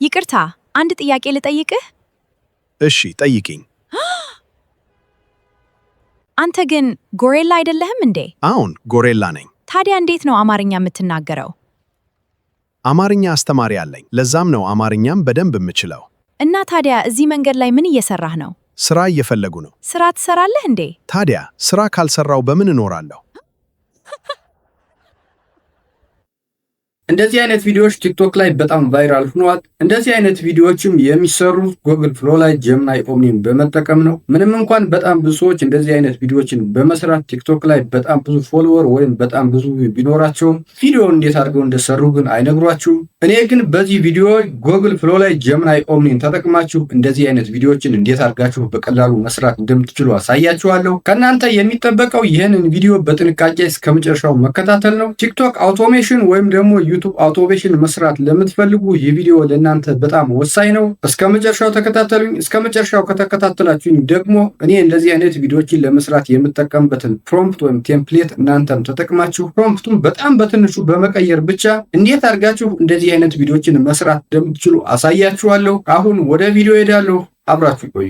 ይቅርታ፣ አንድ ጥያቄ ልጠይቅህ? እሺ ጠይቂኝ። አንተ ግን ጎሬላ አይደለህም እንዴ? አዎን ጎሬላ ነኝ። ታዲያ እንዴት ነው አማርኛ የምትናገረው? አማርኛ አስተማሪ አለኝ። ለዛም ነው አማርኛም በደንብ የምችለው። እና ታዲያ እዚህ መንገድ ላይ ምን እየሰራህ ነው? ስራ እየፈለጉ ነው። ስራ ትሰራለህ እንዴ? ታዲያ ስራ ካልሰራው በምን እኖራለሁ? እንደዚህ አይነት ቪዲዮዎች ቲክቶክ ላይ በጣም ቫይራል ሆነዋል። እንደዚህ አይነት ቪዲዮዎችም የሚሰሩት ጉግል ፍሎ ላይ ጀምናይ ኦምኒን በመጠቀም ነው። ምንም እንኳን በጣም ብዙ ሰዎች እንደዚህ አይነት ቪዲዮዎችን በመስራት ቲክቶክ ላይ በጣም ብዙ ፎሎወር ወይም በጣም ብዙ ቢኖራቸውም ቪዲዮውን እንዴት አድርገው እንደሰሩ ግን አይነግሯችሁም። እኔ ግን በዚህ ቪዲዮ ጉግል ፍሎ ላይ ጀምናይ ኦምኒን ተጠቅማችሁ እንደዚህ አይነት ቪዲዮዎችን እንዴት አድርጋችሁ በቀላሉ መስራት እንደምትችሉ አሳያችኋለሁ። ከእናንተ የሚጠበቀው ይህንን ቪዲዮ በጥንቃቄ እስከመጨረሻው መከታተል ነው። ቲክቶክ አውቶሜሽን ወይም ደግሞ ዩቱብ አውቶሜሽን መስራት ለምትፈልጉ ይህ ቪዲዮ ለእናንተ በጣም ወሳኝ ነው። እስከ መጨረሻው ተከታተሉኝ። እስከ መጨረሻው ከተከታተላችሁኝ ደግሞ እኔ እንደዚህ አይነት ቪዲዮዎችን ለመስራት የምጠቀምበትን ፕሮምፕት ወይም ቴምፕሌት እናንተም ተጠቅማችሁ ፕሮምፕቱን በጣም በትንሹ በመቀየር ብቻ እንዴት አድርጋችሁ እንደዚህ አይነት ቪዲዮዎችን መስራት እንደምትችሉ አሳያችኋለሁ። አሁን ወደ ቪዲዮ ሄዳለሁ። አብራችሁ ቆዩ።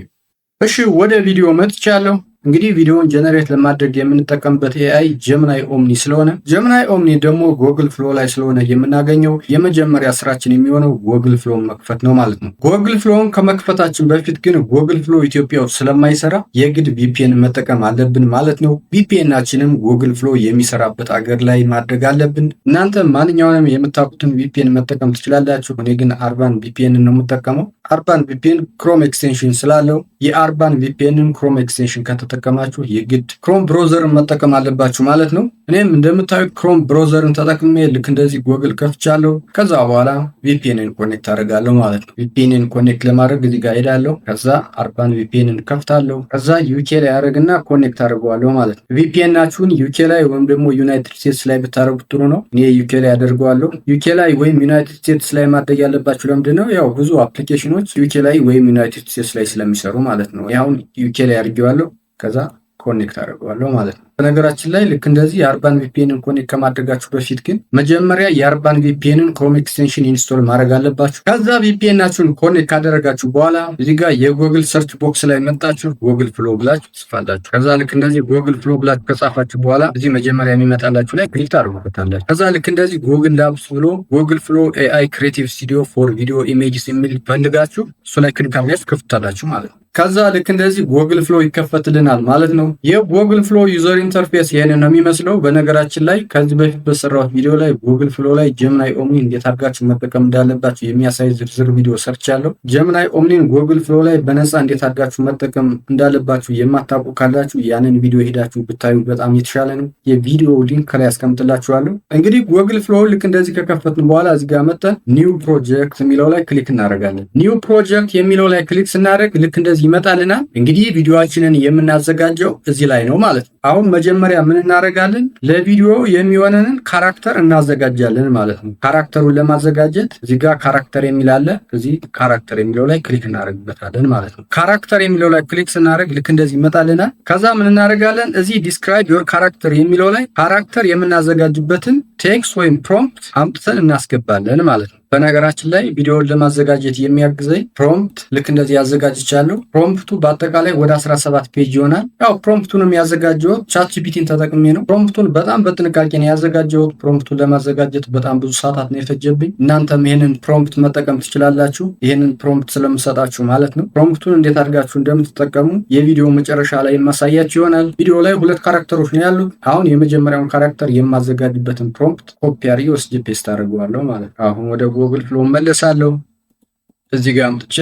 እሺ ወደ ቪዲዮ መጥቻለሁ። እንግዲህ ቪዲዮውን ጀነሬት ለማድረግ የምንጠቀምበት ኤአይ ጀምናይ ኦምኒ ስለሆነ ጀምናይ ኦምኒ ደግሞ ጉግል ፍሎ ላይ ስለሆነ የምናገኘው የመጀመሪያ ስራችን የሚሆነው ጉግል ፍሎን መክፈት ነው ማለት ነው። ጉግል ፍሎን ከመክፈታችን በፊት ግን ጉግል ፍሎ ኢትዮጵያ ውስጥ ስለማይሰራ የግድ ቪፒኤን መጠቀም አለብን ማለት ነው። ቪፒኤናችንም ጉግል ፍሎ የሚሰራበት አገር ላይ ማድረግ አለብን። እናንተ ማንኛውንም የምታውቁትን ቪፒኤን መጠቀም ትችላላችሁ። እኔ ግን አርባን ቪፒኤን ነው የምጠቀመው። አርባን ቪፒኤን ክሮም ኤክስቴንሽን ስላለው የአርባን ቪፒኤንን ክሮም ኤክስቴንሽን ከተጠቀማችሁ የግድ ክሮም ብሮዘርን መጠቀም አለባችሁ ማለት ነው። እኔም እንደምታዩት ክሮም ብሮዘርን ተጠቅሜ ልክ እንደዚህ ጉግል ከፍቻለሁ። ከዛ በኋላ ቪፒኤንን ኮኔክት አደርጋለሁ ማለት ነው። ቪፒኤንን ኮኔክት ለማድረግ እዚህ ጋር ሄዳለሁ። ከዛ አርባን ቪፒኤንን ከፍታለሁ። ከዛ ዩኬ ላይ አደርግና ኮኔክት አደርገዋለሁ ማለት ነው። ቪፒኤናችሁን ዩኬ ላይ ወይም ደግሞ ዩናይትድ ስቴትስ ላይ ብታደርጉት ጥሩ ነው። እኔ ዩኬ ላይ አደርገዋለሁ። ዩኬ ላይ ወይም ዩናይትድ ስቴትስ ላይ ማድረግ ያለባችሁ ለምንድን ነው? ያው ብዙ አፕሊኬሽኖች ዩኬ ላይ ወይም ዩናይትድ ስቴትስ ላይ ስለሚሰሩ ማለት ነው። አሁን ዩኬ ላይ አድርጌዋለሁ። ከዛ ኮኔክት አደርገዋለሁ ማለት ነው። በነገራችን ላይ ልክ እንደዚህ የአርባን ቪፒኤንን ኮኔክት ከማድረጋችሁ በፊት ግን መጀመሪያ የአርባን ቪፒኤንን ክሮም ኤክስቴንሽን ኢንስቶል ማድረግ አለባችሁ። ከዛ ቪፒኤናችሁን ኮኔክት ካደረጋችሁ በኋላ እዚህ ጋር የጉግል ሰርች ቦክስ ላይ መጣችሁ ጉግል ፍሎ ብላችሁ ትጽፋላችሁ። ከዛ ልክ እንደዚህ ጉግል ፍሎ ብላችሁ ከጻፋችሁ በኋላ እዚህ መጀመሪያ የሚመጣላችሁ ላይ ክሊክ ታደርጉበታላችሁ። ከዛ ልክ እንደዚህ ጉግል ላብስ ብሎ ጉግል ፍሎ ኤአይ ክሬቲቭ ስቱዲዮ ፎር ቪዲዮ ኢሜጅስ የሚል ፈልጋችሁ እሱ ላይ ክሊክ አድርጋችሁ ከፍታላችሁ ማለት ነው። ከዛ ልክ እንደዚህ ጉግል ፍሎ ይከፈትልናል ማለት ነው። የጉግል ፍሎ ዩዘር ኢንተርፌስ ይሄንን ነው የሚመስለው። በነገራችን ላይ ከዚህ በፊት በሰራሁት ቪዲዮ ላይ ጉግል ፍሎ ላይ ጀምናይ ኦምኒን እንዴት አድርጋችሁ መጠቀም እንዳለባችሁ የሚያሳይ ዝርዝር ቪዲዮ ሰርቻለሁ። ጀምናይ ኦምኒን ጉግል ፍሎ ላይ በነፃ እንዴት አድርጋችሁ መጠቀም እንዳለባችሁ የማታውቁ ካላችሁ ያንን ቪዲዮ ሄዳችሁ ብታዩ በጣም የተሻለ ነው። የቪዲዮ ሊንክ ከላይ አስቀምጥላችኋለሁ። እንግዲህ ጉግል ፍሎ ልክ እንደዚህ ከከፈትን በኋላ እዚህ ጋር መጥተን ኒው ፕሮጀክት የሚለው ላይ ክሊክ እናደርጋለን። ኒው ፕሮጀክት የሚለው ላይ ክሊክ ስናደርግ ልክ እንደዚህ ይመጣልናል። እንግዲህ ቪዲዮአችንን የምናዘጋጀው እዚህ ላይ ነው ማለት ነው። አሁን መጀመሪያ ምን እናደርጋለን? ለቪዲዮ የሚሆነንን ካራክተር እናዘጋጃለን ማለት ነው። ካራክተሩን ለማዘጋጀት እዚህ ጋር ካራክተር የሚል አለ። እዚህ ካራክተር የሚለው ላይ ክሊክ እናደርግበታለን ማለት ነው። ካራክተር የሚለው ላይ ክሊክ ስናደርግ ልክ እንደዚህ ይመጣልናል። ከዛ ምን እናደርጋለን? እዚህ ዲስክራይብ ዮር ካራክተር የሚለው ላይ ካራክተር የምናዘጋጅበትን ቴክስት ወይም ፕሮምፕት አምጥተን እናስገባለን ማለት ነው። በነገራችን ላይ ቪዲዮውን ለማዘጋጀት የሚያግዘኝ ፕሮምፕት ልክ እንደዚህ ያዘጋጅቻለሁ። ፕሮምፕቱ በአጠቃላይ ወደ 17 ፔጅ ይሆናል። ያው ፕሮምፕቱንም ያዘጋጀሁት ቻትጂፒቲን ተጠቅሜ ነው። ፕሮምፕቱን በጣም በጥንቃቄ ነው ያዘጋጀሁት። ፕሮምፕቱን ለማዘጋጀት በጣም ብዙ ሰዓታት ነው የፈጀብኝ። እናንተም ይሄንን ፕሮምፕት መጠቀም ትችላላችሁ። ይሄንን ፕሮምፕት ስለምሰጣችሁ ማለት ነው። ፕሮምፕቱን እንዴት አድርጋችሁ እንደምትጠቀሙ የቪዲዮ መጨረሻ ላይ ማሳያችሁ ይሆናል። ቪዲዮ ላይ 2 ካራክተሮች ነው ያሉት። አሁን የመጀመሪያውን ካራክተር የማዘጋጅበትን ፕሮምፕት ኮፒ አድርጌ ወስጄ ፔስት አድርገዋለሁ ማለት ነው። አሁን ወደ ጉግል ፍሎ መለሳለሁ። እዚህ ጋር አምጥቼ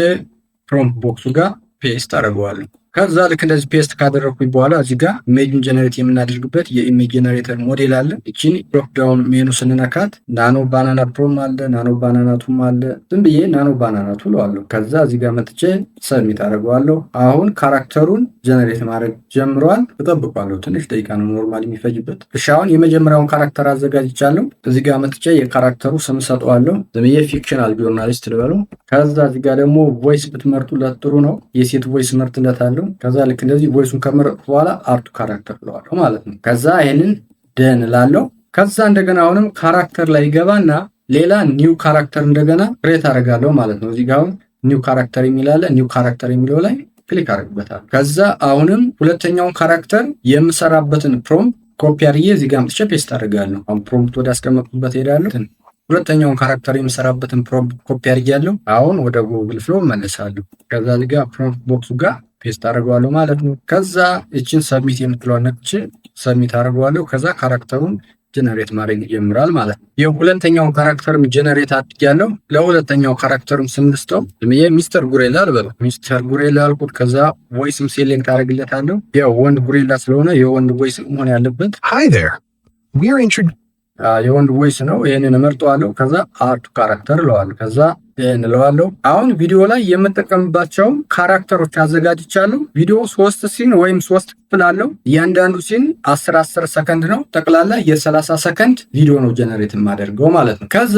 ፕሮምፕት ቦክሱ ጋር ፔስት አደርገዋለሁ። ከዛ ልክ እንደዚህ ፔስት ካደረኩኝ በኋላ እዚህ ጋር ኢሜጅን ጀነሬት የምናደርግበት የኢሜጅ ጀነሬተር ሞዴል አለ። እቺን ድሮፕ ዳውን ሜኑ ስንነካት ናኖ ባናና ፕሮም አለ፣ ናኖ ባናናቱም አለ። ዝም ብዬ ናኖ ባናናቱ እለዋለሁ። ከዛ እዚህ ጋር መጥቼ ሰብሚት አደርገዋለሁ። አሁን ካራክተሩን ጀነሬት ማድረግ ጀምሯል። እጠብቀዋለሁ። ትንሽ ደቂቃ ነው ኖርማሊ የሚፈጅበት። እሺ አሁን የመጀመሪያውን ካራክተር አዘጋጅቻለሁ። እዚህ ጋር መጥቼ የካራክተሩ ስም ሰጠዋለሁ። ዝም ብዬ ፊክሽናል ጆርናሊስት ልበለው። ከዛ እዚህ ጋር ደግሞ ቮይስ ብትመርጡለት ጥሩ ነው። የሴት ቮይስ መርጥለታለሁ። ከዛ ልክ እንደዚህ ቮይሱን ከመረጥኩ በኋላ አርቱ ካራክተር ብለዋለሁ ማለት ነው። ከዛ ይሄንን ደን ላለው። ከዛ እንደገና አሁንም ካራክተር ላይ ገባና ሌላ ኒው ካራክተር እንደገና ክሬት አደርጋለሁ ማለት ነው። እዚህ ጋር አሁን ኒው ካራክተር የሚል አለ። ኒው ካራክተር የሚለው ላይ ክሊክ አደርግበታል። ከዛ አሁንም ሁለተኛውን ካራክተር የምሰራበትን ፕሮምፕት ኮፒ አድርጌ እዚህ ጋር አምጥቼ ፔስት አደርጋለሁ። አሁን ፕሮምፕት ወደ አስቀመጥኩበት ሄዳለሁ። ሁለተኛውን ካራክተር የምሰራበትን ፕሮምፕት ኮፒ አድርጌያለሁ። አሁን ወደ ጉግል ፍሎ መለሳለሁ። ከዛ እዚህ ጋር ፕሮምፕት ቦክሱ ጋር ፔስት አደርገዋለሁ ማለት ነው። ከዛ እችን ሰብሚት የምትለዋን ነክቼ ሰብሚት አደርገዋለሁ። ከዛ ካራክተሩን ጀነሬት ማድረግ ይጀምራል ማለት ነው። የሁለተኛውን ካራክተርም ጀነሬት አድርጌያለሁ። ለሁለተኛው ካራክተርም ስም ልስጠው ሚስተር ጉሬላ ልበለው። ሚስተር ጉሬላ አልኩት። ከዛ ቮይስም ሴሌክት አደርግለታለሁ። የወንድ ጉሬላ ስለሆነ የወንድ ቮይስ መሆን ያለበት የወንድ ቮይስ ነው። ይህንን እመርጠዋለሁ። ከዛ አርቱ ካራክተር እለዋለሁ። ከዛ እንለዋለሁ። አሁን ቪዲዮ ላይ የምጠቀምባቸው ካራክተሮች አዘጋጅቻለሁ። ቪዲዮ 3 ሲን ወይም 3 ክፍል አለው። እያንዳንዱ ሲን 10 ሰከንድ ነው። ጠቅላላ የ30 ሰከንድ ቪዲዮ ነው ጀነሬት የማደርገው ማለት ነው። ከዛ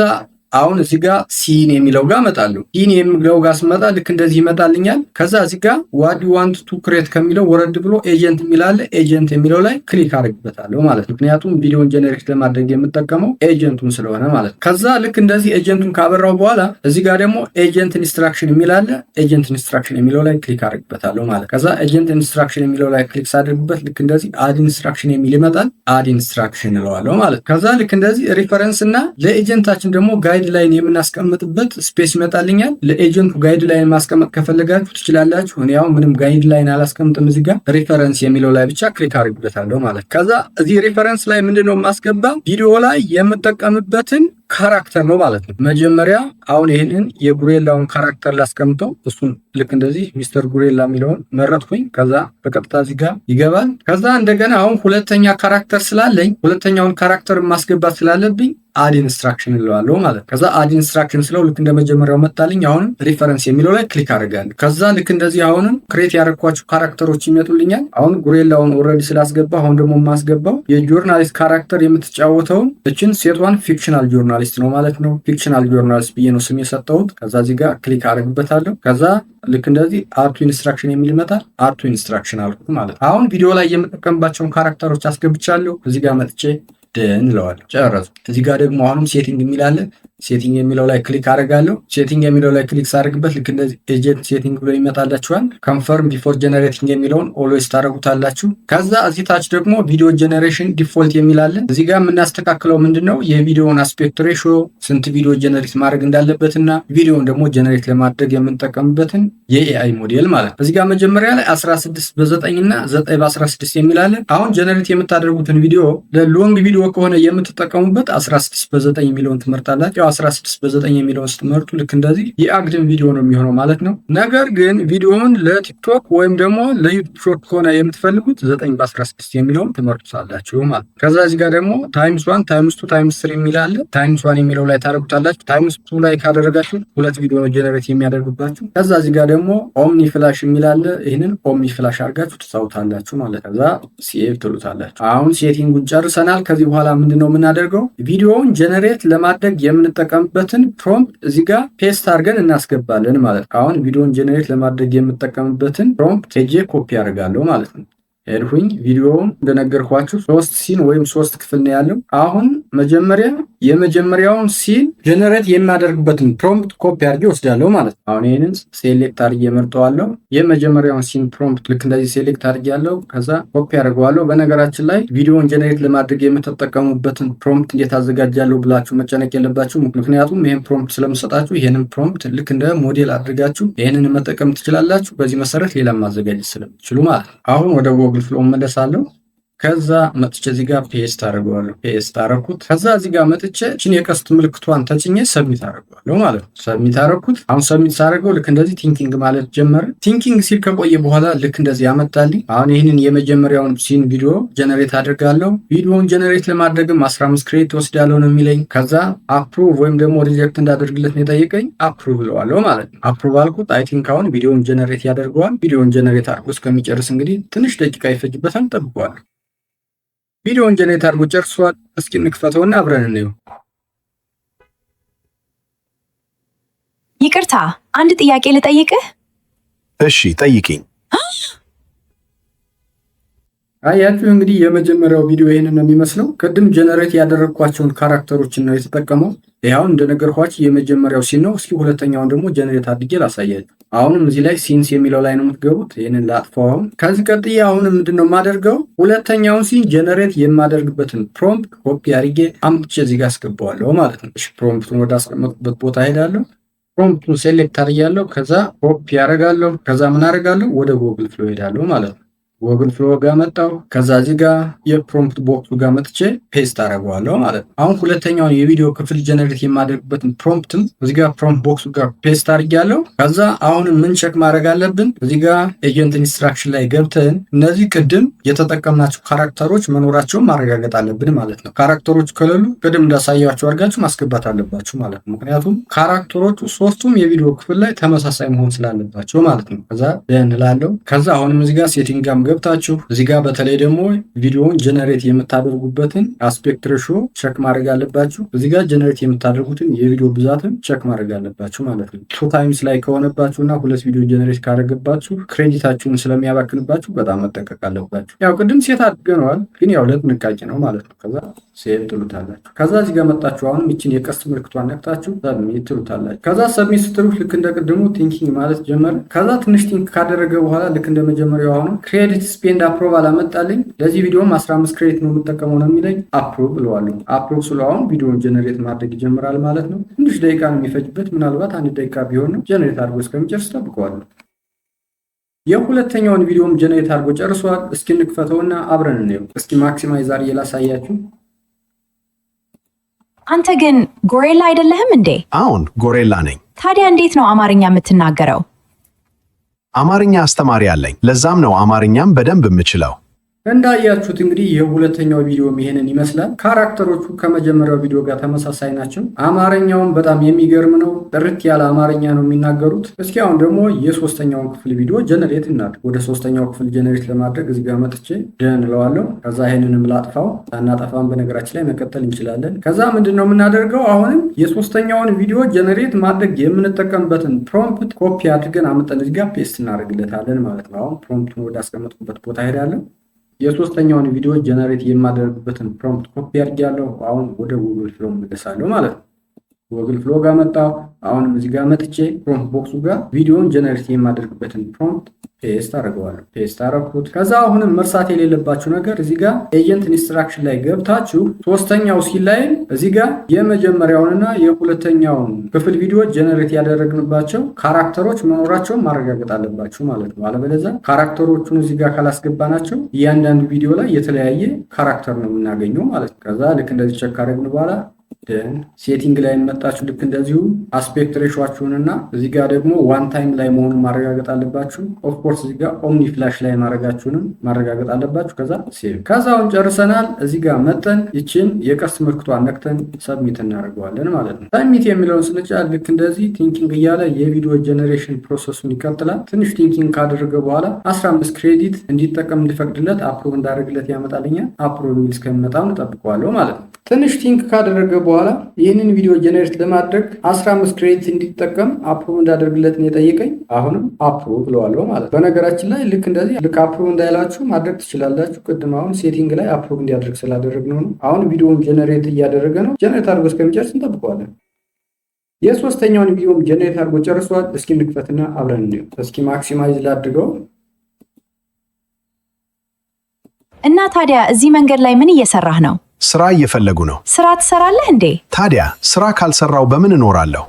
አሁን እዚህ ጋር ሲን የሚለው ጋር እመጣለሁ። ሲን የሚለው ጋር ስመጣ ልክ እንደዚህ ይመጣልኛል። ከዛ እዚህ ጋር ዋት ዩ ዋንት ቱ ክሬት ከሚለው ወረድ ብሎ ኤጀንት የሚላለ ኤጀንት የሚለው ላይ ክሊክ አድርግበታለሁ ማለት ነው። ምክንያቱም ቪዲዮን ጀነሬት ለማድረግ የምጠቀመው ኤጀንቱን ስለሆነ ማለት ነው። ከዛ ልክ እንደዚህ ኤጀንቱን ካበራው በኋላ እዚህ ጋር ደግሞ ኤጀንት ኢንስትራክሽን የሚላለ ኤጀንት ኢንስትራክሽን የሚለው ላይ ክሊክ አድርግበታለሁ ማለት። ከዛ ኤጀንት ኢንስትራክሽን የሚለው ላይ ክሊክ ሳደርግበት ልክ እንደዚህ አድ ኢንስትራክሽን የሚል ይመጣል። አድ ኢንስትራክሽን እለዋለሁ ማለት። ከዛ ልክ እንደዚህ ሪፈረንስ እና ለኤጀንታችን ደግሞ ጋይድ ላይን የምናስቀምጥበት ስፔስ ይመጣልኛል። ለኤጀንቱ ጋይድ ላይን ማስቀመጥ ከፈለጋችሁ ትችላላችሁ። እኔ ያው ምንም ጋይድ ላይን አላስቀምጥም። እዚህ ጋር ሪፈረንስ የሚለው ላይ ብቻ ክሊክ አድርግበታለሁ ማለት። ከዛ እዚህ ሪፈረንስ ላይ ምንድነው የማስገባ ቪዲዮ ላይ የምጠቀምበትን ካራክተር ነው ማለት ነው። መጀመሪያ አሁን ይህንን የጉሬላውን ካራክተር ላስቀምጠው። እሱን ልክ እንደዚህ ሚስተር ጉሬላ የሚለውን መረጥኩኝ። ከዛ በቀጥታ እዚህ ጋር ይገባል። ከዛ እንደገና አሁን ሁለተኛ ካራክተር ስላለኝ ሁለተኛውን ካራክተር ማስገባት ስላለብኝ አድ ኢንስትራክሽን እለዋለሁ ማለት። ከዛ አድ ኢንስትራክሽን ስለው ልክ እንደመጀመሪያው መጣልኝ። አሁንም ሪፈረንስ የሚለው ላይ ክሊክ አድርጋለሁ። ከዛ ልክ እንደዚህ አሁንም ክሬት ያደረኳቸው ካራክተሮች ይመጡልኛል። አሁን ጉሬላውን ኦልሬዲ ስላስገባ አሁን ደግሞ የማስገባው የጆርናሊስት ካራክተር የምትጫወተውን እችን ሴቷን ፊክሽናል ጆርናሊስት ነው ማለት ነው። ፊክሽናል ጆርናሊስት ብዬ ነው ስም የሰጠሁት። ከዛ እዚህ ጋር ክሊክ አድርግበታለሁ። ከዛ ልክ እንደዚህ አርቱ ኢንስትራክሽን የሚል ይመጣል። አርቱ ኢንስትራክሽን አልኩት ማለት። አሁን ቪዲዮ ላይ የምጠቀምባቸውን ካራክተሮች አስገብቻለሁ። እዚህ ጋር መጥቼ ደን እለዋለሁ። ጨረሱ። እዚህ ጋር ደግሞ አሁንም ሴቲንግ የሚል አለ። ሴቲንግ የሚለው ላይ ክሊክ አደርጋለሁ። ሴቲንግ የሚለው ላይ ክሊክ ሳደርግበት ልክ እንደዚህ ኤጀንት ሴቲንግ ብሎ ይመጣላችኋል። ኮንፈርም ቢፎር ጀነሬቲንግ የሚለውን ኦልዌይስ ታደርጉታላችሁ። ከዛ እዚህ ታች ደግሞ ቪዲዮ ጀነሬሽን ዲፎልት የሚል አለ። እዚህ ጋር የምናስተካክለው ምንድነው የቪዲዮውን አስፔክት ሬሽዮ ስንት ቪዲዮ ጀነሬት ማድረግ እንዳለበትና ቪዲዮውን ደግሞ ጀነሬት ለማድረግ የምንጠቀምበትን የኤአይ ሞዴል ማለት ነው። እዚህ ጋር መጀመሪያ ላይ 16 በ9 እና 9 በ16 የሚል አለ። አሁን ጀነሬት የምታደርጉትን ቪዲዮ ለሎንግ ቪዲዮ ከሆነ የምትጠቀሙበት 16 በ9 የሚለውን ትመርጣላችሁ። 16 በ9 የሚለውን ስትመርጡ ልክ እንደዚህ የአግድም ቪዲዮ ነው የሚሆነው ማለት ነው። ነገር ግን ቪዲዮውን ለቲክቶክ ወይም ደግሞ ለዩቲዩብ ሾርት ከሆነ የምትፈልጉት 9 በ16 የሚለውን ትመርጡታላችሁ ማለት። ከዛ እዚህ ጋር ደግሞ ታይምስ 1 ታይምስ 2 ታይምስ 3 የሚል አለ። ታይምስ 1 የሚለው ላይ ታደርጉታላችሁ። ታይምስ 2 ላይ ካደረጋችሁ ሁለት ቪዲዮ ነው ጀነሬት የሚያደርግባችሁ። ከዛ እዚህ ጋር ደግሞ ኦምኒ ፍላሽ የሚል አለ። ይህንን ኦምኒ ፍላሽ አድርጋችሁ ትሳውታላችሁ ማለት። ከዛ ሴቭ ትሉታላችሁ። አሁን ሴቲንጉን ጨርሰናል። ከዚህ በኋላ ምንድነው የምናደርገው? ቪዲዮውን ጀነሬት ለማድረግ የምንጠቀምበትን ፕሮምፕት እዚህ ጋር ፔስት አድርገን እናስገባለን ማለት ነው። አሁን ቪዲዮውን ጀነሬት ለማድረግ የምንጠቀምበትን ፕሮምፕት ሄጄ ኮፒ አድርጋለሁ ማለት ነው። ሄድኩኝ። ቪዲዮውን እንደነገርኳችሁ 3 ሲን ወይም 3 ክፍል ነው ያለው። አሁን መጀመሪያ የመጀመሪያውን ሲን ጀነሬት የማደርግበትን ፕሮምፕት ኮፒ አድርጌ ወስዳለሁ ማለት ነው። አሁን ይሄንን ሴሌክት አድርጌ መርጠዋለሁ። የመጀመሪያውን ሲን ፕሮምፕት ልክ እንደዚህ ሴሌክት አድርጌያለሁ። ከዛ ኮፒ አድርገዋለሁ። በነገራችን ላይ ቪዲዮውን ጀነሬት ለማድረግ የምትጠቀሙበትን ፕሮምፕት እንዴት አዘጋጃለሁ ብላችሁ መጨነቅ የለባችሁ። ምክንያቱም ይሄን ፕሮምፕት ስለምሰጣችሁ ይሄንን ፕሮምፕት ልክ እንደ ሞዴል አድርጋችሁ ይሄንን መጠቀም ትችላላችሁ። በዚህ መሰረት ሌላ ማዘጋጀት ስለምትችሉ ማለት ነው። አሁን ወደ ጉግል ፍሎ መለሳለሁ። ከዛ መጥቼ እዚህ ጋር ፔስት አደርገዋለሁ። ፔስት አደረኩት። ከዛ እዚህ ጋር መጥቼ እቺን የቀስት ምልክቷን ተጭኜ ሰብሚት አደርገዋለሁ ማለት ነው። ሰብሚት አደረኩት። አሁን ሰብሚት ሳደርገው ልክ እንደዚህ ቲንኪንግ ማለት ጀመረ። ቲንኪንግ ሲል ከቆየ በኋላ ልክ እንደዚህ ያመጣልኝ። አሁን ይህንን የመጀመሪያውን ሲን ቪዲዮ ጀነሬት አድርጋለሁ። ቪዲዮውን ጀነሬት ለማድረግም 15 ክሬዲት ወስዳለሁ ነው የሚለኝ። ከዛ አፕሩቭ ወይም ደግሞ ሪጀክት እንዳደርግለት ነው የጠየቀኝ። አፕሩቭ ብለዋለሁ ማለት ነው። አፕሩቭ አልኩት። አይ ቲንክ አሁን ቪዲዮውን ጀነሬት ያደርገዋል። ቪዲዮውን ጀነሬት አድርጎ እስከሚጨርስ እንግዲህ ትንሽ ደቂቃ ይፈጅበታል። ጠብቀዋለሁ። ቪዲዮውን ጀነሬት አድርጎ ጨርሷል። እስኪ እንክፈተውና አብረን እንየው። ይቅርታ፣ አንድ ጥያቄ ልጠይቅህ? እሺ፣ ጠይቂኝ። አያችሁ እንግዲህ የመጀመሪያው ቪዲዮ ይሄንን ነው የሚመስለው። ቅድም ጀነሬት ያደረግኳቸውን ካራክተሮችን ነው የተጠቀመው። ይሄው እንደነገርኳችሁ የመጀመሪያው ሲን ነው። እስኪ ሁለተኛውን ደግሞ ጀነሬት አድርጌ ላሳያችሁ። አሁንም እዚህ ላይ ሲንስ የሚለው ላይ ነው የምትገቡት። ይሄንን ላጥፋው። ከዚህ ቀጥዬ አሁንም ምንድነው የማደርገው ሁለተኛውን ሲን ጀነሬት የማደርግበትን ፕሮምፕት ኮፒ አድርጌ አምጥቼ እዚህ ጋር አስገባዋለሁ ማለት ነው። እሺ ፕሮምፕቱን ወደ አስቀመጥኩበት ቦታ ሄዳለሁ። ፕሮምፕቱን ሴሌክት አድርጋለሁ። ከዛ ኮፒ አደርጋለሁ። ከዛ ምን አደርጋለሁ ወደ ጎግል ፍሎ ሄዳለሁ ማለት ነው። ጎግል ፍሎ ጋር መጣው። ከዛ እዚህ ጋር የፕሮምፕት ቦክሱ ጋር መጥቼ ፔስት አደርገዋለሁ ማለት ነው። አሁን ሁለተኛውን የቪዲዮ ክፍል ጀነሬት የማደርግበትን ፕሮምፕትም እዚህ ጋር ፕሮምፕት ቦክሱ ጋር ፔስት አድርጌያለሁ። ከዛ አሁንም ምን ቼክ ማድረግ አለብን? እዚህ ጋር ኤጀንት ኢንስትራክሽን ላይ ገብተን እነዚህ ቅድም የተጠቀምናቸው ካራክተሮች መኖራቸውን ማረጋገጥ አለብን ማለት ነው። ካራክተሮች ከሌሉ ቅድም እንዳሳያችሁ አድርጋችሁ ማስገባት አለባችሁ ማለት ነው። ምክንያቱም ካራክተሮቹ ሶስቱም የቪዲዮ ክፍል ላይ ተመሳሳይ መሆን ስላለባቸው ማለት ነው። ከዛ ደን እላለሁ። ከዛ አሁንም እዚህ ጋር ሴቲንግ ጋር ገብታችሁ እዚህ ጋር በተለይ ደግሞ ቪዲዮውን ጀነሬት የምታደርጉበትን አስፔክት ሬሾ ቼክ ማድረግ አለባችሁ። እዚህ ጋር ጀነሬት የምታደርጉትን የቪዲዮ ብዛትን ቼክ ማድረግ አለባችሁ ማለት ነው። 2 ታይምስ ላይ ከሆነባችሁና 2 ቪዲዮ ጀነሬት ካደረገባችሁ ክሬዲታችሁን ስለሚያባክንባችሁ በጣም መጠንቀቅ አለባችሁ። ያው ቅድም ሴት አድርገነዋል፣ ግን ያው ለጥንቃቄ ነው ማለት ነው። ከዛ ሴቭ ትሉታላችሁ። ከዛ እዚህ ጋር መጣችሁ አሁንም እቺን የቀስት ምልክቷን ነክታችሁ ሰብሚት ትሉታላችሁ። ከዛ ሰብሚት ስትሉት ልክ እንደቀድሞ ቲንኪንግ ማለት ጀመረ። ከዛ ትንሽ ቲንክ ካደረገ በኋላ ልክ እንደመጀመሪያው አሁን ክሬዲት ስፔንድ አፕሮቭ አላመጣልኝ። ለዚህ ቪዲዮም 15 ክሬዲት ነው የምጠቀመው ነው የሚለኝ። አፕሮቭ ብለዋለሁ። አፕሮቭ ስለ አሁን ቪዲዮውን ጀነሬት ማድረግ ይጀምራል ማለት ነው። ትንሽ ደቂቃ ነው የሚፈጅበት፣ ምናልባት 1 ደቂቃ ቢሆን ነው። ጀነሬት አድርጎ እስከሚጨርስ ጠብቀዋለሁ። የሁለተኛውን ቪዲዮም ጀነሬት አድርጎ ጨርሷል። እስኪ እንክፈተውና አብረን እንየው። እስኪ ማክሲማይዝ አድርጌ ላሳያችሁ። አንተ ግን ጎሬላ አይደለህም እንዴ? አሁን ጎሬላ ነኝ። ታዲያ እንዴት ነው አማርኛ የምትናገረው? አማርኛ አስተማሪ አለኝ። ለዛም ነው አማርኛም በደንብ የምችለው። እንዳያችሁት እንግዲህ የሁለተኛው ቪዲዮም ይሄንን ይመስላል። ካራክተሮቹ ከመጀመሪያው ቪዲዮ ጋር ተመሳሳይ ናቸው። አማርኛውም በጣም የሚገርም ነው። ጥርት ያለ አማርኛ ነው የሚናገሩት። እስኪ አሁን ደግሞ የሶስተኛውን ክፍል ቪዲዮ ጀነሬት እናድርግ። ወደ ሶስተኛው ክፍል ጀነሬት ለማድረግ እዚህ ጋር መጥቼ ደን እለዋለሁ። ከዛ ይሄንንም ላጥፋው። አናጠፋም፣ በነገራችን ላይ መቀጠል እንችላለን። ከዛ ምንድነው የምናደርገው? አሁንም የሶስተኛውን ቪዲዮ ጀነሬት ማድረግ የምንጠቀምበትን ፕሮምፕት ኮፒ አድርገን አምጠን እዚህ ጋር ፔስት እናደርግለታለን ማለት ነው። አሁን ፕሮምፕቱን ወደ አስቀመጥኩበት ቦታ ሄዳለሁ። የሶስተኛውን ቪዲዮ ጀነሬት የማደርግበትን ፕሮምፕት ኮፒ አድርጌያለሁ። አሁን ወደ ጉግል ፍሎ መለሳለሁ ማለት ነው። ጉግል ፍሎ ጋር መጣሁ። አሁንም እዚህ ጋር መጥቼ ፕሮምፕት ቦክሱ ጋር ቪዲዮውን ጀነሬት የማደርግበትን ፕሮምፕት ፔስት አድርገዋለሁ። ፔስት አደረኩት። ከዛ አሁንም መርሳት የሌለባችሁ ነገር እዚህ ጋር ኤጀንት ኢንስትራክሽን ላይ ገብታችሁ ሶስተኛው ሲል ላይ እዚህ ጋር የመጀመሪያውንና የሁለተኛውን ክፍል ቪዲዮ ጀነሬት ያደረግንባቸው ካራክተሮች መኖራቸውን ማረጋገጥ አለባችሁ ማለት ነው። አለበለዚያ ካራክተሮቹን እዚህ ጋር ካላስገባናቸው እያንዳንዱ ቪዲዮ ላይ የተለያየ ካራክተር ነው የምናገኘው ማለት ነው። ከዛ ልክ እንደዚህ ቼክ ካደረግን በኋላ ሴቲንግ ላይ መጣችሁ። ልክ እንደዚሁ አስፔክት ሬሾአችሁንና እዚህ ጋር ደግሞ ዋን ታይም ላይ መሆኑን ማረጋገጥ አለባችሁ። ኦፍ ኮርስ እዚህ ጋር ኦምኒ ፍላሽ ላይ ማድረጋችሁንም ማረጋገጥ አለባችሁ። ከዛ ሴቭ። ከዛውን ጨርሰናል። እዚህ ጋር መጠን ይችን የቀስት ምልክቷን ነክተን ሰብሚት እናደርገዋለን ማለት ነው። ሰብሚት የሚለውን ስንጫን ልክ እንደዚህ ቲንኪንግ እያለ የቪዲዮ ጀነሬሽን ፕሮሰሱን ይቀጥላል። ትንሽ ቲንኪንግ ካደረገ በኋላ 15 ክሬዲት እንዲጠቀም እንዲፈቅድለት አፕሮቭ እንዳደረግለት ያመጣልኛል። አፕሮቭ ሚል እስከሚመጣው እንጠብቀዋለሁ ማለት ነው። ትንሽ ቲንክ ካደረገ በኋላ ይህንን ቪዲዮ ጀነሬት ለማድረግ 15 ክሬዲት እንዲጠቀም አፕሮቭ እንዳደርግለት ነው የጠየቀኝ። አሁንም አፕሮቭ ብለዋለሁ ማለት። በነገራችን ላይ ልክ እንደዚህ ልክ አፕሮቭ እንዳይላችሁ ማድረግ ትችላላችሁ። ቅድም አሁን ሴቲንግ ላይ አፕሮቭ እንዲያደርግ ስላደረግነው ነው። አሁን ቪዲዮውን ጀነሬት እያደረገ ነው። ጀነሬት አድርጎ እስከሚጨርስ እንጠብቀዋለን። የሶስተኛውን ቪዲዮም ጀነሬት አድርጎ ጨርሷል። እስኪ እንክፈትና አብረን እንየው። እስኪ ማክሲማይዝ ላድርገው እና ታዲያ እዚህ መንገድ ላይ ምን እየሰራህ ነው? ስራ እየፈለጉ ነው። ስራ ትሰራለህ እንዴ? ታዲያ ስራ ካልሰራው በምን እኖራለሁ?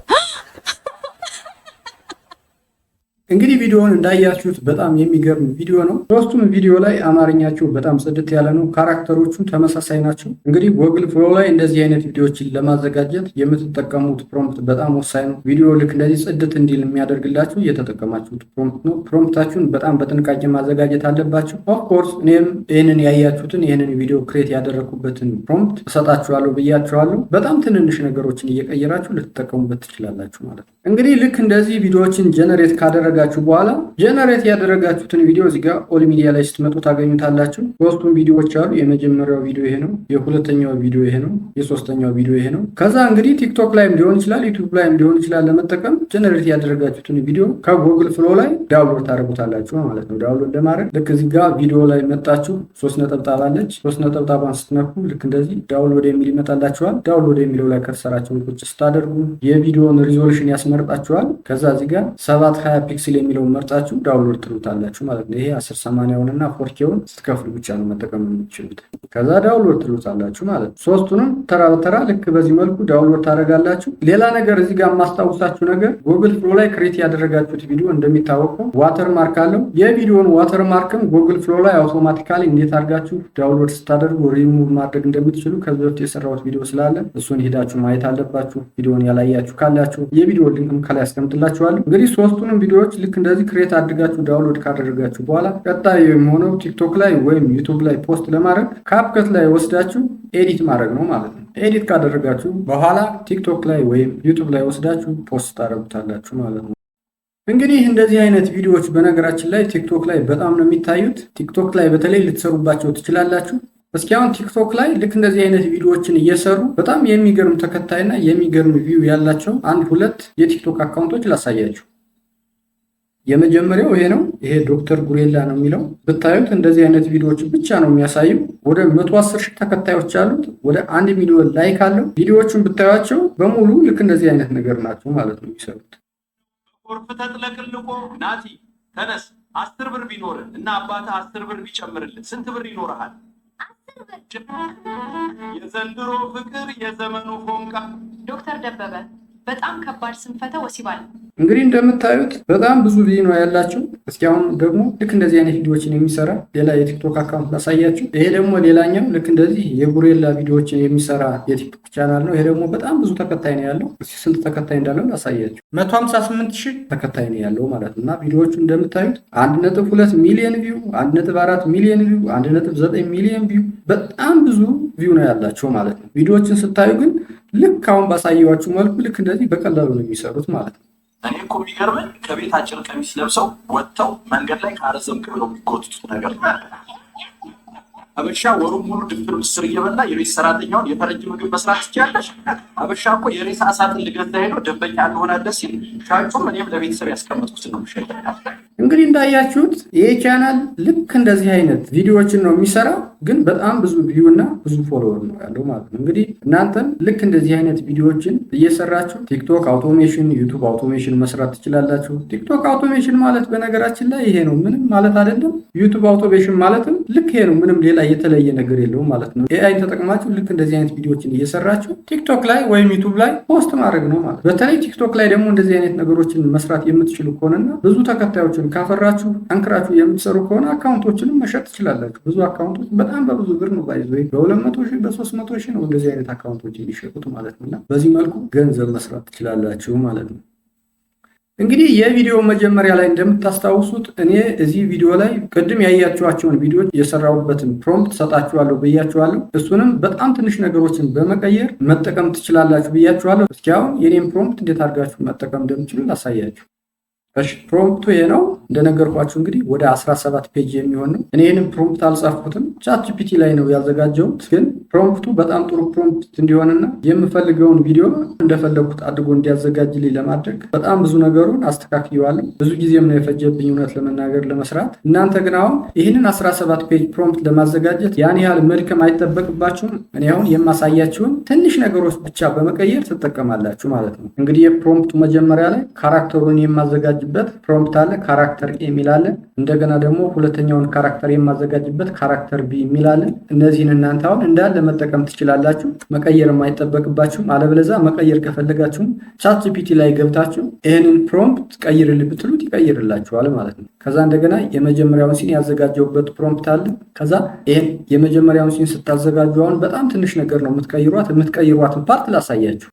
እንግዲህ ቪዲዮውን እንዳያችሁት በጣም የሚገርም ቪዲዮ ነው። ሶስቱም ቪዲዮ ላይ አማርኛቸው በጣም ጽድት ያለ ነው። ካራክተሮቹ ተመሳሳይ ናቸው። እንግዲህ ጎግል ፍሎ ላይ እንደዚህ አይነት ቪዲዮዎችን ለማዘጋጀት የምትጠቀሙት ፕሮምፕት በጣም ወሳኝ ነው። ቪዲዮ ልክ እንደዚህ ጽድት እንዲል የሚያደርግላችሁ እየተጠቀማችሁት ፕሮምፕት ነው። ፕሮምፕታችሁን በጣም በጥንቃቄ ማዘጋጀት አለባችሁ። ኦፍኮርስ እኔም ይህንን ያያችሁትን ይህንን ቪዲዮ ክሬት ያደረግኩበትን ፕሮምፕት እሰጣችኋለሁ ብያችኋለሁ። በጣም ትንንሽ ነገሮችን እየቀየራችሁ ልትጠቀሙበት ትችላላችሁ ማለት ነው። እንግዲህ ልክ እንደዚህ ቪዲዮዎችን ጀነሬት ካደረጋችሁ በኋላ ጀነሬት ያደረጋችሁትን ቪዲዮ እዚህ ጋር ኦል ሚዲያ ላይ ስትመጡ ታገኙታላችሁ። ሶስቱም ቪዲዮዎች አሉ። የመጀመሪያው ቪዲዮ ይሄ ነው፣ የሁለተኛው ቪዲዮ ይሄ ነው፣ የሶስተኛው ቪዲዮ ይሄ ነው። ከዛ እንግዲህ ቲክቶክ ላይም ሊሆን ይችላል፣ ዩቲዩብ ላይም ሊሆን ይችላል። ለመጠቀም ጀነሬት ያደረጋችሁትን ቪዲዮ ከጉግል ፍሎ ላይ ዳውንሎድ ታደርጉታላችሁ ማለት ነው። ዳውንሎድ ለማድረግ ልክ እዚህ ጋር ቪዲዮ ላይ መጣችሁ፣ 3 ነጠብጣብ አለች። 3 ነጠብጣቧን ስትነኩ ልክ እንደዚህ ዳውንሎድ የሚል ይመጣላችኋል። ዳውንሎድ የሚለው ላይ ከርሰራችሁን ቁጭ ስታደርጉ የቪዲዮውን ሪዞሉሽን ያስመርጣችኋል። ከዛ እዚህ ጋር 720 ፒክስል የሚለውን መርጣችሁ ዳውንሎድ ትሉታላችሁ ማለት ነው። ይሄ 1080 እና 4K ስትከፍሉ ብቻ ነው መጠቀም የምትችሉት። ከዛ ዳውንሎድ ትሉታላችሁ ማለት ነው። ሶስቱንም ተራ በተራ ልክ በዚህ መልኩ ዳውንሎድ ታደርጋላችሁ። ሌላ ነገር እዚህ ጋር የማስታውሳችሁ ነገር ጉግል ፍሎ ላይ ክሬት ያደረጋችሁት ቪዲዮ እንደሚታወቀው ዋተር ማርክ አለው። የቪዲዮውን ዋተር ማርክም ጉግል ፍሎ ላይ አውቶማቲካሊ እንዴት አድርጋችሁ ዳውንሎድ ስታደርጉ ሪሙቭ ማድረግ እንደምትችሉ ከዚህ በፊት የሰራሁት ቪዲዮ ስላለ እሱን ሄዳችሁ ማየት አለባችሁ። ቪዲዮውን ያላያችሁ ካላችሁ የቪዲዮ ሊንክም ከላይ አስቀምጥላችኋለሁ። እንግዲህ ሶስቱንም ቪዲዮዎች ልክ እንደዚህ ክሬት አድርጋችሁ ዳውንሎድ ካደረጋችሁ በኋላ ቀጣይ የሚሆነው ቲክቶክ ላይ ወይም ዩቲዩብ ላይ ፖስት ለማድረግ ካፕከት ላይ ወስዳችሁ ኤዲት ማድረግ ነው ማለት ነው። ኤዲት ካደረጋችሁ በኋላ ቲክቶክ ላይ ወይም ዩቲዩብ ላይ ወስዳችሁ ፖስት ታደርጉታላችሁ ማለት ነው። እንግዲህ እንደዚህ አይነት ቪዲዮዎች በነገራችን ላይ ቲክቶክ ላይ በጣም ነው የሚታዩት። ቲክቶክ ላይ በተለይ ልትሰሩባቸው ትችላላችሁ። እስኪ አሁን ቲክቶክ ላይ ልክ እንደዚህ አይነት ቪዲዮዎችን እየሰሩ በጣም የሚገርም ተከታይና የሚገርም ቪው ያላቸው 1-2 የቲክቶክ አካውንቶች ላሳያችሁ። የመጀመሪያው ይሄ ነው። ይሄ ዶክተር ጉሬላ ነው የሚለው። ብታዩት እንደዚህ አይነት ቪዲዮዎች ብቻ ነው የሚያሳዩ። ወደ 110,000 ተከታዮች አሉት። ወደ 1 ሚሊዮን ላይክ አለው። ቪዲዮዎቹን ብታዩቸው በሙሉ ልክ እንደዚህ አይነት ነገር ናቸው ማለት ነው የሚሰሩት። ጎርፍ ተጥለቅልቆ ናቲ ተነስ 10 ብር ቢኖር እና አባትህ 10 ብር ቢጨምርልን ስንት ብር ይኖርሃል? የዘንድሮ ፍቅር የዘመኑ ፎንቃ። ዶክተር ደበበ በጣም ከባድ ስንፈተ ወሲባል። እንግዲህ እንደምታዩት በጣም ብዙ ቪዲዮ ነው ያላቸው። እስኪ አሁን ደግሞ ልክ እንደዚህ አይነት ቪዲዮዎችን የሚሰራ ሌላ የቲክቶክ አካውንት ላሳያችሁ። ይሄ ደግሞ ሌላኛው ልክ እንደዚህ የጉሬላ ቪዲዮዎችን የሚሰራ የቲክቶክ ቻናል ነው። ይሄ ደግሞ በጣም ብዙ ተከታይ ነው ያለው። እስኪ ስንት ተከታይ እንዳለው ላሳያችሁ። 158,000 ተከታይ ነው ያለው ማለት ነው። እና ቪዲዮዎቹ እንደምታዩት 1.2 ሚሊዮን ቪው፣ 1.4 ሚሊዮን ቪው፣ 1.9 ሚሊዮን ቪው፣ በጣም ብዙ ቪው ነው ያላቸው ማለት ነው። ቪዲዮዎችን ስታዩ ግን ልክ አሁን ባሳየዋችሁ መልኩ ልክ እንደዚህ በቀላሉ ነው የሚሰሩት ማለት ነው። እኔ እኮ የሚገርመኝ ከቤት አጭር ቀሚስ ለብሰው ወጥተው መንገድ ላይ ካረዘምክ ብለው የሚጎትቱት ነገር ነው። አበሻ ወሩን ሙሉ ድፍር ምስር እየበላ የቤት ሰራተኛውን የፈረንጅ ምግብ መስራት ትችያለሽ። አበሻ እኮ የሬሳ ሳጥን ልገዛ ሄዶ ደንበኛ እንደሆነ ደስ ይል ሻጩም እኔም ለቤተሰብ ያስቀመጥኩት ነው የሚሸጥ። እንግዲህ እንዳያችሁት ይሄ ቻናል ልክ እንደዚህ አይነት ቪዲዮዎችን ነው የሚሰራው፣ ግን በጣም ብዙ ቪው እና ብዙ ፎሎወር ነው ያለው ማለት ነው። እንግዲህ እናንተም ልክ እንደዚህ አይነት ቪዲዮዎችን እየሰራችሁ ቲክቶክ አውቶሜሽን፣ ዩቲዩብ አውቶሜሽን መስራት ትችላላችሁ። ቲክቶክ አውቶሜሽን ማለት በነገራችን ላይ ይሄ ነው፣ ምንም ማለት አይደለም። ዩቲዩብ አውቶሜሽን ማለትም ልክ ይሄ ነው፣ ምንም ሌላ የተለየ ነገር የለውም ማለት ነው። ኤአይን ተጠቅማችሁ ልክ እንደዚህ አይነት ቪዲዮዎችን እየሰራችሁ ቲክቶክ ላይ ወይም ዩቲዩብ ላይ ፖስት ማድረግ ነው ማለት። በተለይ ቲክቶክ ላይ ደግሞ እንደዚህ አይነት ነገሮችን መስራት የምትችሉ ከሆነና ብዙ ተከታዮችን ካፈራችሁ አንክራችሁ የምትሰሩ ከሆነ አካውንቶችንም መሸጥ ትችላላችሁ። ብዙ አካውንቶች በጣም በብዙ ብር ነው ባይዞ በ200,000 በ300,000 ነው እንደዚህ አይነት አካውንቶች የሚሸጡት ማለት ነው። በዚህ መልኩ ገንዘብ መስራት ትችላላችሁ ማለት ነው። እንግዲህ የቪዲዮ መጀመሪያ ላይ እንደምታስታውሱት እኔ እዚህ ቪዲዮ ላይ ቅድም ያያችኋቸውን ቪዲዮዎች የሰራሁበትን ፕሮምፕት ሰጣችኋለሁ ብያችኋለሁ። እሱንም በጣም ትንሽ ነገሮችን በመቀየር መጠቀም ትችላላችሁ ብያችኋለሁ። እስኪ አሁን የኔን ፕሮምፕት እንዴት አድርጋችሁ መጠቀም እንደምትችሉ ላሳያችሁ። እሺ ፕሮምፕቱ ይሄ ነው። እንደነገርኳችሁ እንግዲህ ወደ 17 ፔጅ የሚሆን ነው። እኔ ይሄንን ፕሮምፕት አልጻፍኩትም፣ ቻት ጂፒቲ ላይ ነው ያዘጋጀሁት። ግን ፕሮምፕቱ በጣም ጥሩ ፕሮምፕት እንዲሆንና የምፈልገውን ቪዲዮ እንደፈለኩት አድርጎ እንዲያዘጋጅልኝ ለማድረግ በጣም ብዙ ነገሩን አስተካክየዋለሁ። ብዙ ጊዜም ነው የፈጀብኝ እውነት ለመናገር ለመስራት። እናንተ ግን አሁን ይህንን 17 ፔጅ ፕሮምፕት ለማዘጋጀት ያን ያህል መድከም አይጠበቅባችሁም። እኔ አሁን የማሳያችሁን ትንሽ ነገሮች ብቻ በመቀየር ትጠቀማላችሁ ማለት ነው። እንግዲህ የፕሮምፕቱ መጀመሪያ ላይ ካራክተሩን የማዘጋጅበት ፕሮምፕት አለ፣ ካራክተር ኤ የሚል አለ። እንደገና ደግሞ ሁለተኛውን ካራክተር የማዘጋጅበት ካራክተር ቢ የሚል አለ። እነዚህን እናንተ አሁን እንዳለ መጠቀም ትችላላችሁ፣ መቀየር የማይጠበቅባችሁም። አለበለዚያ መቀየር ከፈለጋችሁም ቻት ጂፒቲ ላይ ገብታችሁ ይህንን ፕሮምፕት ቀይርልኝ ብትሉት ይቀይርላችኋል ማለት ነው። ከዛ እንደገና የመጀመሪያውን ሲን ያዘጋጀውበት ፕሮምፕት አለ። ከዛ ይሄን የመጀመሪያውን ሲን ስታዘጋጁ አሁን በጣም ትንሽ ነገር ነው የምትቀይሯትን ፓርት ላሳያችሁ።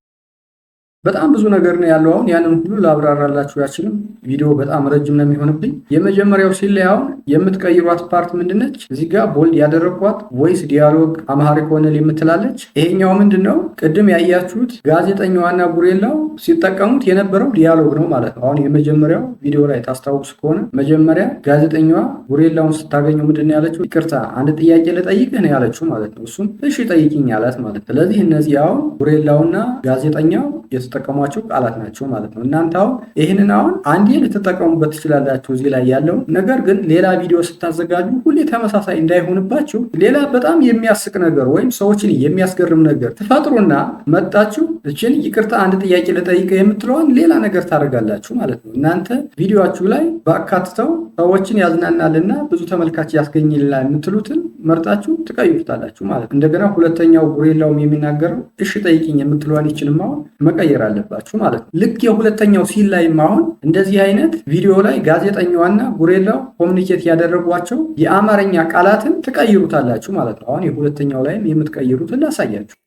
በጣም ብዙ ነገር ነው ያለው። አሁን ያንን ሁሉ ላብራራላችሁ ያችልም ቪዲዮ በጣም ረጅም ነው የሚሆንብኝ። የመጀመሪያው ሲል ላይ አሁን የምትቀይሯት ፓርት ምንድነች? እዚህ ጋር ቦልድ ያደረኳት ቮይስ ዲያሎግ አማሪክ ሆነል የምትላለች። ይሄኛው ምንድነው? ቅድም ያያችሁት ጋዜጠኛዋና ጉሬላው ሲጠቀሙት የነበረው ዲያሎግ ነው ማለት ነው። አሁን የመጀመሪያው ቪዲዮ ላይ ታስታውሱ ከሆነ መጀመሪያ ጋዜጠኛዋ ጉሬላውን ስታገኘው ምንድን ነው ያለችው? ይቅርታ አንድ ጥያቄ ልጠይቅህ ነው ያለችው ማለት ነው። እሱም እሺ ጠይቅኝ ያላት ማለት ነው። ስለዚህ እነዚህ አሁን ጉሬላውና ጋዜጠኛው የተጠቀሟቸው ቃላት ናቸው ማለት ነው። እናንተ አሁን ይህንን አሁን አንዴ ልትጠቀሙበት ትችላላችሁ እዚህ ላይ ያለው ነገር ግን ሌላ ቪዲዮ ስታዘጋጁ ሁሌ ተመሳሳይ እንዳይሆንባችሁ ሌላ በጣም የሚያስቅ ነገር ወይም ሰዎችን የሚያስገርም ነገር ትፈጥሩና መጣችሁ እችን ይቅርታ አንድ ጥያቄ ልጠይቅ የምትለውን ሌላ ነገር ታደርጋላችሁ ማለት ነው። እናንተ ቪዲዮአችሁ ላይ ባካትተው ሰዎችን ያዝናናልና ብዙ ተመልካች ያስገኝልናል የምትሉትን መርጣችሁ ትቀይሩታላችሁ ማለት ነው። እንደገና ሁለተኛው ጉሬላውም የሚናገረው እሺ ጠይቅኝ የምትለዋን ይችንም አሁን መቀየር አለባችሁ ማለት ነው። ልክ የሁለተኛው ሲል ላይም አሁን እንደዚህ አይነት ቪዲዮ ላይ ጋዜጠኛዋና ጉሬላው ኮሚኒኬት ያደረጓቸው የአማርኛ ቃላትን ትቀይሩታላችሁ ማለት ነው። አሁን የሁለተኛው ላይም የምትቀይሩትን ላሳያችሁ።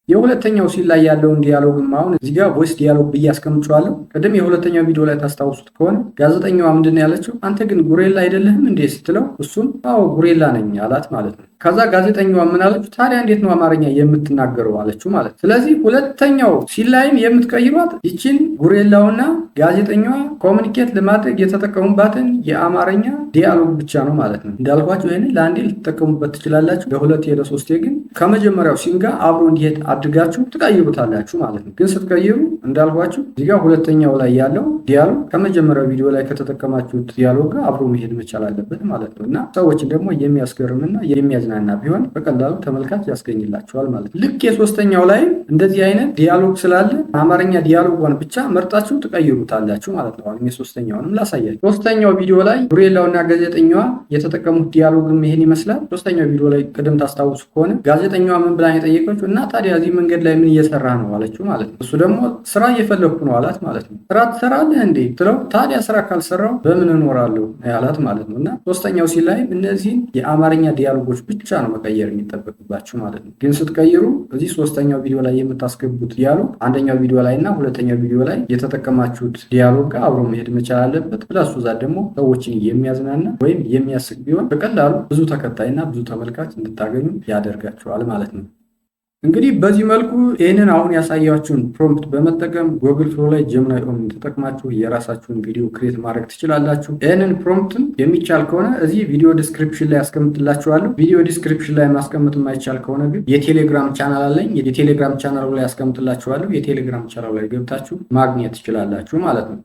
የሁለተኛው ሲል ላይ ያለውን ዲያሎግም አሁን እዚህ ጋር ቮይስ ዲያሎግ ብዬ አስቀምጬዋለሁ። ቅድም የሁለተኛው ቪዲዮ ላይ ታስታውሱት ከሆነ ጋዜጠኛዋ ምንድን ነው ያለችው? አንተ ግን ጉሬላ አይደለህም እንዴ ስትለው እሱም አዎ ጉሬላ ነኝ አላት ማለት ነው። ከዛ ጋዜጠኛዋ ምን አለችው? ታዲያ እንዴት ነው አማርኛ የምትናገረው አለችው ማለት ነው። ስለዚህ ሁለተኛው ሲል ላይም የምትቀይሯት ይችን ጉሬላውና ጋዜጠኛዋ ኮሚኒኬት ለማድረግ የተጠቀሙባትን የአማርኛ ዲያሎግ ብቻ ነው ማለት ነው። እንዳልኳችሁ ይህንን ለአንዴ ልትጠቀሙበት ትችላላችሁ። ለሁለቴ ለሶስቴ ግን ከመጀመሪያው ሲን ጋር አብሮ እንዲሄድ አድርጋችሁ ትቀይሩታላችሁ ማለት ነው። ግን ስትቀይሩ እንዳልኳችሁ እዚህ ጋር ሁለተኛው ላይ ያለው ዲያሎግ ከመጀመሪያው ቪዲዮ ላይ ከተጠቀማችሁት ዲያሎግ ጋር አብሮ መሄድ መቻል አለበት ማለት ነው እና ሰዎችን ደግሞ የሚያስገርምና የሚያዝናና ቢሆን በቀላሉ ተመልካች ያስገኝላችኋል ማለት ነው። ልክ የሶስተኛው ላይ እንደዚህ አይነት ዲያሎግ ስላለ አማርኛ ዲያሎጓን ብቻ መርጣችሁ ትቀይሩታላችሁ ማለት ነው። አሁን የሶስተኛውንም ላሳያችሁ። ሶስተኛው ቪዲዮ ላይ ጉሬላውና ጋዜጠኛዋ የተጠቀሙት ዲያሎግም ይሄን ይመስላል። ሶስተኛው ቪዲዮ ላይ ቅድም ታስታውሱ ከሆነ ጋዜጠኛዋ ምን ብላ የጠየቀችው? እና ታዲያ እዚህ መንገድ ላይ ምን እየሰራ ነው አለችው ማለት ነው። እሱ ደግሞ ስራ እየፈለግኩ ነው አላት ማለት ነው። ስራ ትሰራለህ እንዴ ትለው፣ ታዲያ ስራ ካልሰራው በምን እኖራለሁ ያላት ማለት ነው። እና ሶስተኛው ሲል ላይ እነዚህን የአማርኛ ዲያሎጎች ብቻ ነው መቀየር የሚጠበቅባችሁ ማለት ነው። ግን ስትቀይሩ እዚህ ሶስተኛው ቪዲዮ ላይ የምታስገቡት ዲያሎግ አንደኛው ቪዲዮ ላይ እና ሁለተኛው ቪዲዮ ላይ የተጠቀማችሁት ዲያሎግ ጋር አብሮ መሄድ መቻል አለበት። ፕላስ ዛ ደግሞ ሰዎችን የሚያዝናና ወይም የሚያስቅ ቢሆን በቀላሉ ብዙ ተከታይና ብዙ ተመልካች እንድታገኙ ያደርጋችኋል ማለት ነው። እንግዲህ በዚህ መልኩ ይህንን አሁን ያሳያችሁን ፕሮምፕት በመጠቀም ጎግል ፍሎ ላይ ጀምናይ ኦምኒ ተጠቅማችሁ የራሳችሁን ቪዲዮ ክሬት ማድረግ ትችላላችሁ። ይህንን ፕሮምፕትን የሚቻል ከሆነ እዚህ ቪዲዮ ዲስክሪፕሽን ላይ ያስቀምጥላችኋለሁ። ቪዲዮ ዲስክሪፕሽን ላይ ማስቀምጥ የማይቻል ከሆነ ግን የቴሌግራም ቻናል አለኝ። የቴሌግራም ቻናሉ ላይ ያስቀምጥላችኋለሁ። የቴሌግራም ቻናሉ ላይ ገብታችሁ ማግኘት ትችላላችሁ ማለት ነው።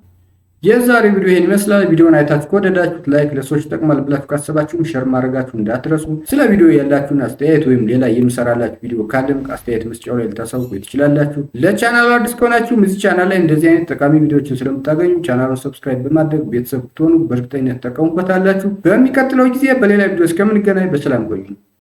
የዛሬ ቪዲዮ ይሄን ይመስላል። ቪዲዮውን አይታችሁ ከወደዳችሁት ላይክ፣ ለሰዎች ይጠቅማል ብላችሁ ካሰባችሁም ሼር ማድረጋችሁ እንዳትረሱ። ስለ ቪዲዮ ያላችሁን አስተያየት ወይም ሌላ የምሰራላችሁ ቪዲዮ ካለም አስተያየት መስጫው ላይ ልታሳውቁ ትችላላችሁ። ለቻናሉ አዲስ ከሆናችሁ እዚህ ቻናል ላይ እንደዚህ አይነት ጠቃሚ ቪዲዮዎችን ስለምታገኙ ቻናሉን ሰብስክራይብ በማድረግ ቤተሰብ ብትሆኑ በእርግጠኝነት ተጠቀሙበታላችሁ። በሚቀጥለው ጊዜ በሌላ ቪዲዮ እስከምንገናኝ በሰላም ቆዩ።